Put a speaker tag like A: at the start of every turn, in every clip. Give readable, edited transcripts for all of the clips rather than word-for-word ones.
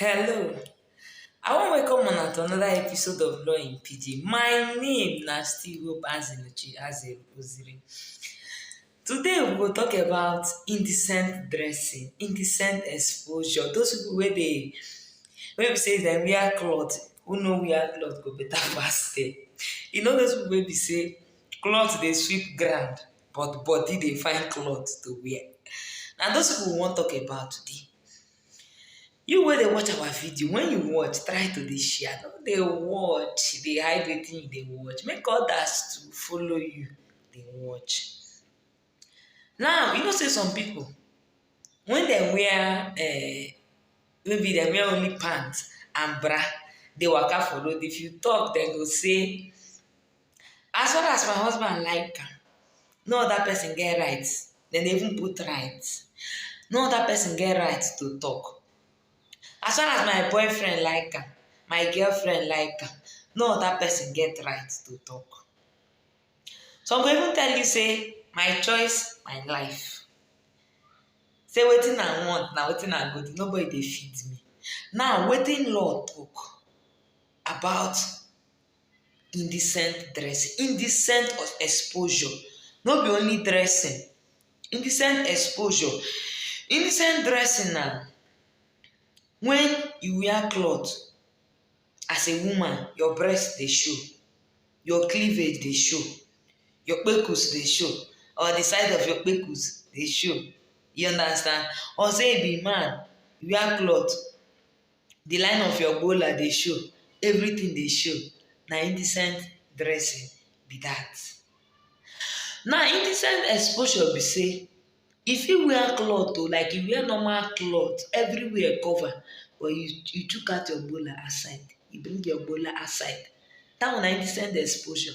A: Hello, I wan welcome una to another episode of Law in Pidgin. My name na still Hope Azeroziri. Today we go talk about indecent dressing, indecent exposure. Those people wey be say dem wear cloth, who no wear cloth go better pass dem. You know those people wey be say cloth dey sweep ground but body dey find cloth to wear. Na those people we wan talk about today. You wey dey watch our video, when you watch, try to dey share. No dey watch, dey hide wetin you dey watch. Make others to follow you dey watch. Now, you know say some people, when dem wear maybe dem wear only pants and bra, dey waka for road, if you talk, dem go say, as far as my husband like am, no other person get right. Dem dey even put right. No other person get right to talk. As far as my boyfriend like am, my girlfriend like am, no other person get right to talk. Some go even tell you say, my choice, my life. Say wetin I want, na wetin I go do. Nobody dey feed me. Now, wetin law talk about indecent dressing, indecent exposure. No be only dressing, indecent exposure. Indecent dressing na when you wear cloth as a woman, your breast dey show, your cleavage dey show, your kpekus dey show, or the side of your kpekus dey show. You understand? Or say you be man, you wear cloth, the line of your gbola dey show, everything dey show. Na indecent dressing be that. Now, indecent exposure be say, if you wear cloth like you wear normal cloth, everywhere cover, but you took out your gbola aside, you bring your gbola aside. That one na indecent exposure.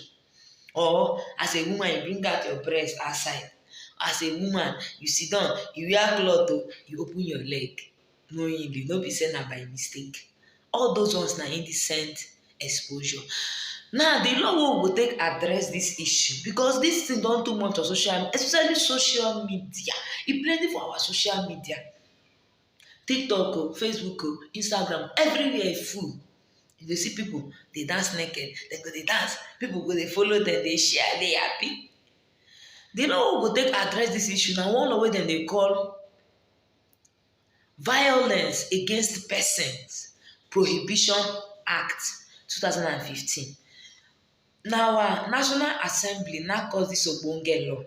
A: Or as a woman, you bring out your breast aside. As a woman, you sit down, you wear cloth, you open your leg knowingly, no be say na by mistake. All those ones na indecent exposure. Now, the law wey we go take address this issue, because this thing don too much on social, especially social media. E plenty for our social media. TikTok, Facebook, Instagram, everywhere full. You dey see people dey dance naked, dem go dey dance, people go dey follow dem, dey share, dey happy. The law wey we go take address this issue na one law wey dem dey call Violence Against Persons Prohibition Act 2015. Na our National Assembly na cause dis ogbonge law.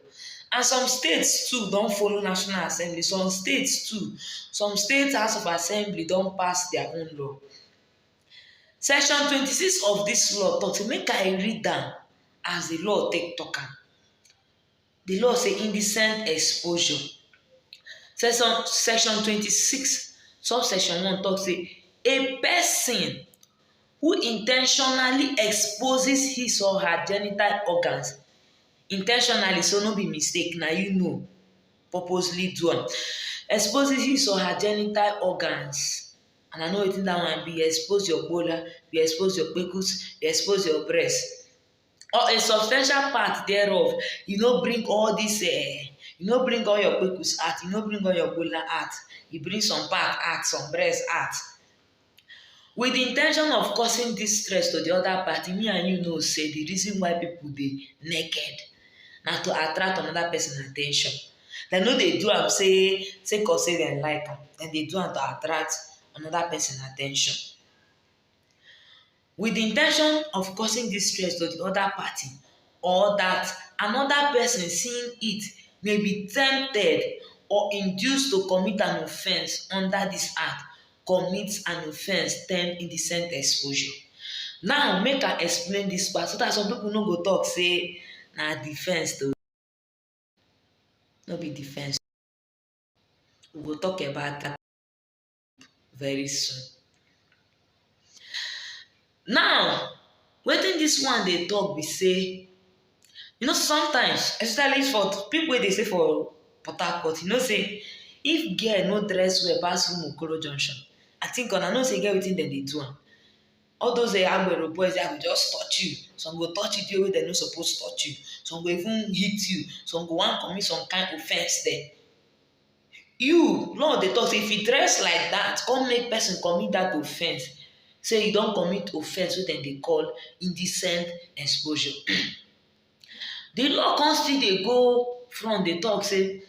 A: And some states too don follow National Assembly. Some states too, some state House of Assembly don pass their own law. Section 26 of dis law talk say, make I read am as the law take talk am. The law say indecent exposure. Section 26, subsection 1 talk say, a person who intentionally exposes his or her genital organs, intentionally, so no be mistake, na you know, purposely do am, exposes his or her genital organs, and I know wetin that one be. You expose your gbola, you expose your kpekus, you expose your breast, or a substantial part thereof. You no bring all this, you no bring all your kpekus out, you no bring all your gbola out, you bring some part out, some breast out, with the intention of causing distress to the other party. Me and you know say the reason why people dey naked na to attract another person at ten tion. Dem no dey do am say cause say dem like am. Dem dey do am to attract another person at ten tion. With the intention of causing distress to the other party, or that another person seeing it may be tempted or induced to commit an offence under this act, commits an offence termed indecent exposure. Now, make I explain this part so that some people no go talk say na defense though. No be defense. We go talk about that very soon. Now, wetin this one dey talk be say, you know, sometimes, especially for people wey dey stay for Port Harcourt, you know say if girl no dress well pass Okoro Junction, I think una know say e get wetin dem dey do am. All those agbero boys, they go just touch you. Some go touch you the way they no suppose touch you. Some go even hit you. Some go wan commit some kind offense there. You law dey talk say if you dress like that come make person commit that offence, say you don commit offence wey dem dey call indecent exposure. The law come still dey go front dey talk say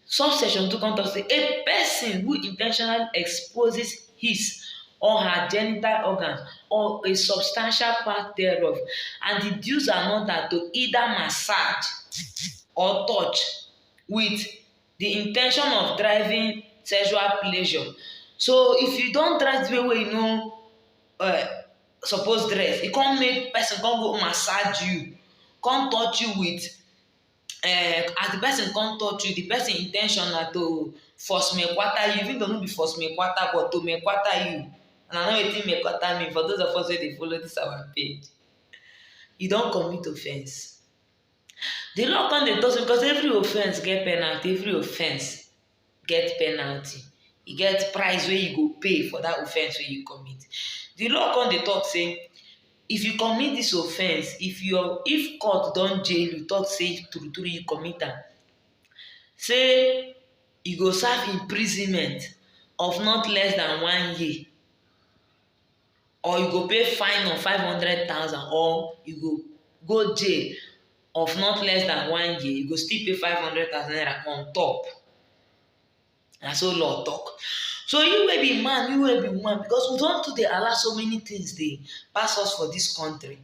A: subsection 2 come talk say a person who intentionally exposes his or her genital organs or a substantial part thereof and induce another to either massage or touch with the intention of driving sexual pleasure. So if you don dress the way wey you no suppose dress, e come make person come go massage you, come touch you with as the person come touch you, the person in ten tion na to force mekwata you, even though no be force mekwata but to mekwata you. And I know wetin mekwata mean for those of us wey dey follow this our page. You don commit offence. The law come dey talk say because every offence get penalty, every offence get penalty. E get price wey you go pay for that offence wey you commit. The law come dey talk say if you commit this offence, if court don jail you, talk say true true you commit am, say you go serve imprisonment of not less than 1 year, or you go pay fine of 500,000, or you go jail of not less than 1 year, you go still pay 500,000 naira on top. Na so law talk. So you wey be man, you wey be woman, because we don too dey allow so many things dey pass us for this country.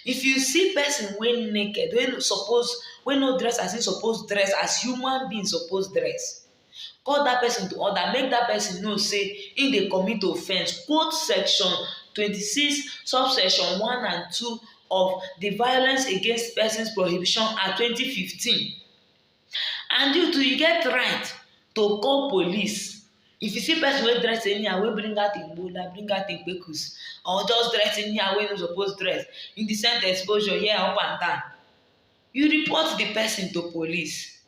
A: If you see person wey naked, wey no dress as he suppose dress, as human being suppose dress, call that person to order, make that person know say he dey commit offence. Quote section 26 subsection 1 and 2 of the Violence Against Persons Prohibition Act 2015. And you too, you get right to call police. If you see person wey dress anyhow, wey bring out in gbola, bring out in kpekus, or just dress anyhow wey no suppose dress, indecent exposure here up and down, you report the person to police.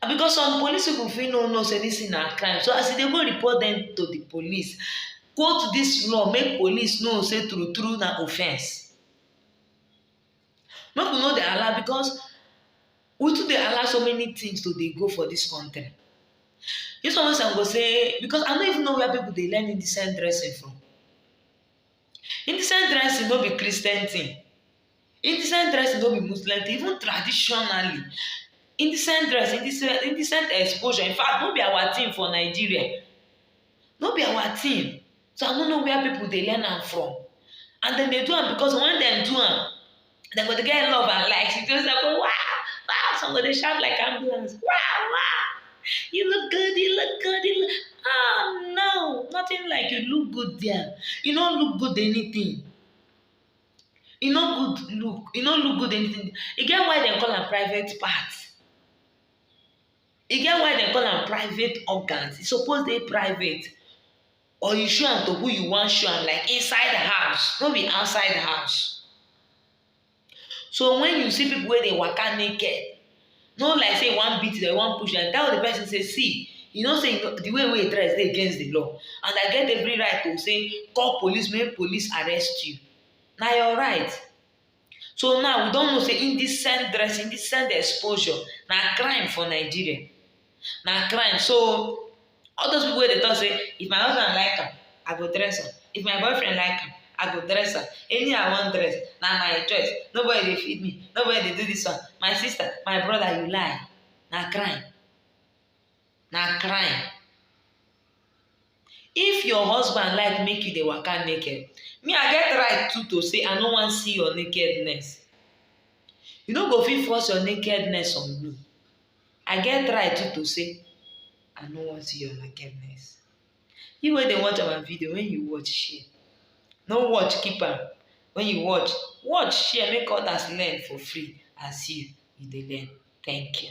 A: And because some police people fit no know say this thing na crime, so as you dey go report them to the police, quote this law make police know say true true na offence. Make we no dey allow, because we too dey allow so many things to dey go for this country. This one I go say, because I no even know where people dey learn indecent dressing from. Indecent dressing no be Christian thing. Indecent dressing no be Muslim thing. Even traditionally, indecent dressing, indecent exposure, in fact, no be our thing for Nigeria. No be our thing. So I no know where people dey learn am from. And then they do am because when dem do am, dem go dey get love and likes. You just go, wow, wow, some go dey shout like ambulance. Wow, wow. You look good, you look good, you look... Oh, no, nothing like you look good there. You don't look good anything. You no good look. You don't look good anything. You get why they call am private parts. You get why they call am private organs. It's supposed to be private. Or you show am to who you want show am, like inside the house, not be outside the house. So when you see people where they waka naked, no like say one beat them, one push them, tell the person say, see, you know say the way we dress dey against the law, and I get every right to say call police, make police arrest you. Na your right. So now we don't know say indecent dress, indecent exposure na crime for Nigeria. Na crime. So all those people wey dey talk say if my husband like am, I go dress am. If my boyfriend like am, I go dress am. Anyhow I wan dress, na my choice. Nobody dey feed me. Nobody dey do this one. My sister, my brother, you lie. Na crime. Na crime. If your husband like make you dey waka naked, me I get right too to say I no wan see your nakedness. You no go fit force your nakedness on me. I get right too to say I no wan see your nakedness. You wey dey watch our video, when you watch, share. No watch, keep am. When you watch, share, make others learn for free as you dey learn. Thank you.